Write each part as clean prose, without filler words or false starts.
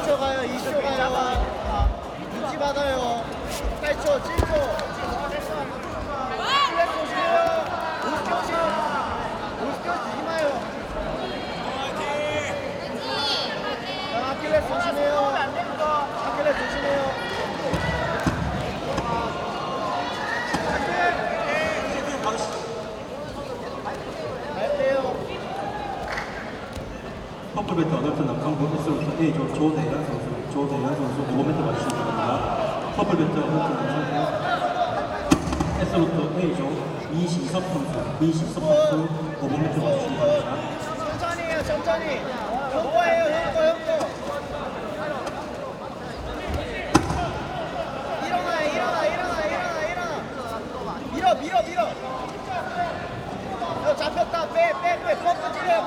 2초 가요. 2초 가요. 눈치 받아요. 8초, 7초. 클랩 조심해요. 50초 조심. 50초 주지 마요. 자, 아킬레스 조심해요. 아킬레스 조심해요. 퍼플벨트 어덜트 남성부 S로부터 A조 조대현 선수 5m 맞추시기 바랍니다. 퍼플벨트 어덜트 남성부 S로부터 A조 이시섭 선수 5m 맞추시기 바랍니다. 천천히 해요. 천천히. 형거예요. 형거. 일어나. 밀어. 잡혔다. 빼. 펌프 지래요.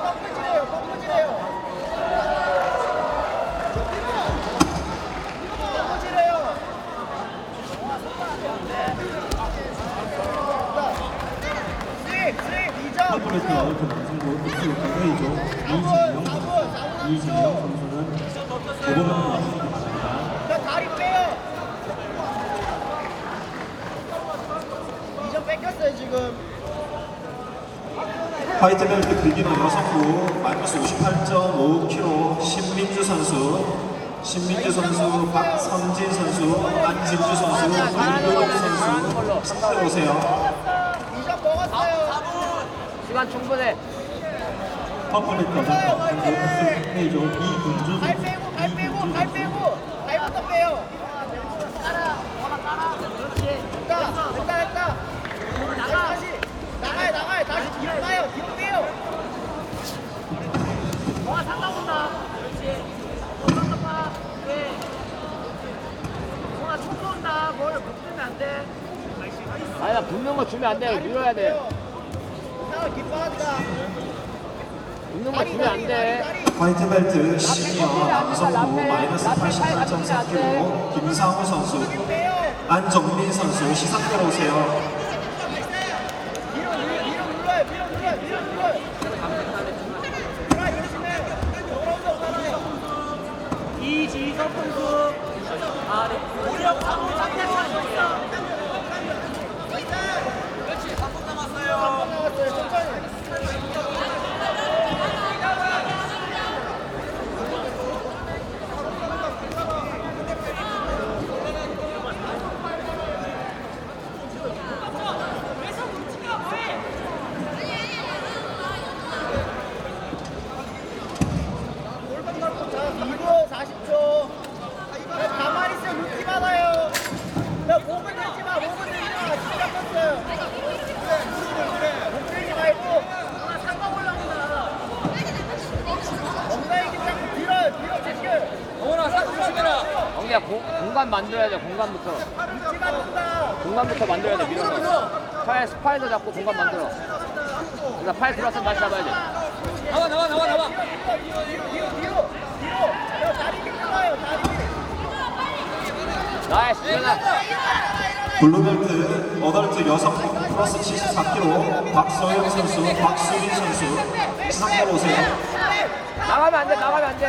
퍼플벨트 어덜트 남성부 S로부터 A조 이진영 선수는 5m 맞추시기 바랍니다. 다리 빼요. 2점 뺏겼어요 지금. 화이트벨트 빌기너 여성부 마이너스 58.5kg 신민주 선수, 박선진 선수, 안진주 선수, 김도동 선수 상대 오세요. 2점 먹었어요. 시간 충분해. 퍼플벨트 어덜트 A조 이근주 발 선수. 빼고. 발부터 빼요. 됐다. 다시 나가요. 다시 뒤로 가요. 뒤로 빼요. 상관없다. 그렇지. 봐. 네. 총 쏜다. 뭘 붙으면 안 돼. 아니, 나 붙는 거 주면 안 돼. 밀어야 돼. 상을 기뻐한다. 붙는 거 주면 안 돼. 화이트벨트 시니어 남성부 마이너스 88.4kg 김상우 선수, 안정민 선수 시상대로 오세요. 밀어 눌러요. 열심히. 이지석 선수. 오력 상대 선수 있어. 그렇지. 3분 남았어요. 천천히. 가만히 있어. 눕지 말아요. 목은 들지 마. 진짜 컸어요. 목 들지 말고. 상관 올라온다. 엉덩이 잡고 뒤로 제껴. 영원아, 싹 조심해라. 엉이야, 공간 만들어야 돼. 공간부터. 눕지 말든다. 공간부터 만들어야 돼. 밀어넣어. 팔도 잡고 공간 만들어. 그러니까 팔 들어왔으면 다시 잡아야 돼. 나와. 뒤로. 다리 밀어요. 다리. 나이스, 일어나. 블루벨트 어덜트 여성부 플러스 74kg 박서영 선수, 박수린 선수 시상대로 오세요. 나가면 안 돼.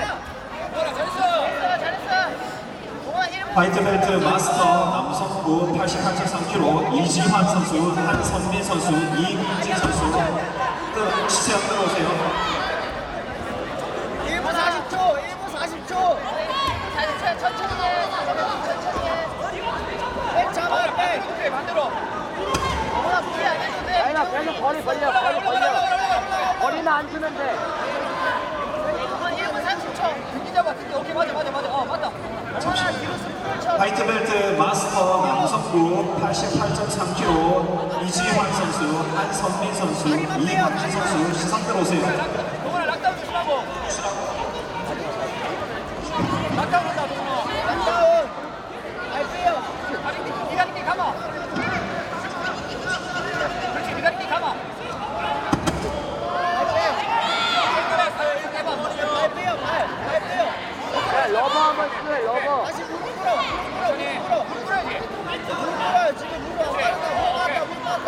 화이트벨트 마스터 남성부 88.3kg 이지환 선수, 한선민 선수, 이민진 선수 시상대로 오세요. 1분 40초. 천천히 해. 백 잡아. 만들어. 어머나 무리 안 해도 돼. 아니나 계속 거리 벌려. 거리는 안 주면 돼. 1분 30초. 등기 잡아. 오케이, 맞아. 맞다. 어머나 뒤로 스프를 쳐. 화이트벨트 마스터 남성부 88.3kg 이지환 선수, 한선민 선수, 이광진 선수 시상대로 오세요. 동원아, 락다운 조심하고. 락다운 온다, 동원아. 다운. 발 빼요. 네가 이렇게 감아. 그렇지, 네가 이렇게 감아. 발 빼요. 야, 러버 한번 쓰래, 러버. 다시 물 불어요. 지금 물 왔다.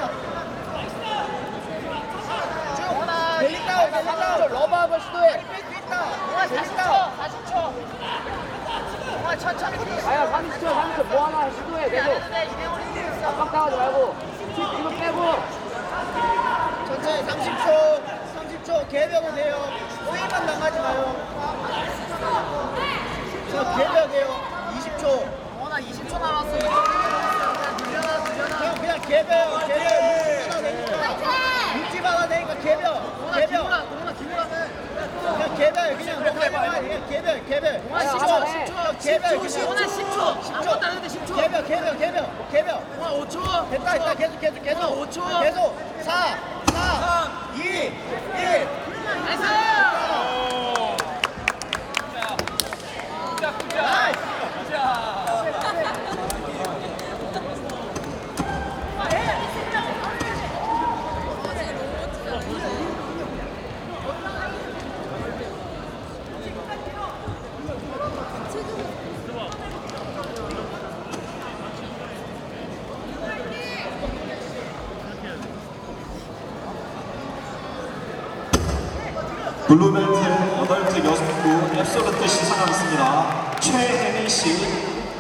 쭉 하나. 벨리 다운. 러버 한번 시도해. 다리 뺄수 있다. 다시 쳐. 아야 30초 뭐 하나 시도해 계속. 깜깜하지 말고. 뒤로 빼고. 천천히 30초 개벽은 돼요. 오일만 나가지 마요. 저 개벽이에요. 20초. 나 20초 남았어. 그냥 개벽 육지 받아야 되니까 개벽 그냥 개벽 그냥 그냥 개벽 개벽 동아, 10초. 개벽 10초. 아무것도 안 했는데 10초. 개벽 동아 5초. 됐다 계속 5초. 계속 4 3 2 1 나이스. 나이스 블루벨트 8개 6구 앱솔루트 시상하겠습니다. 최혜민 씨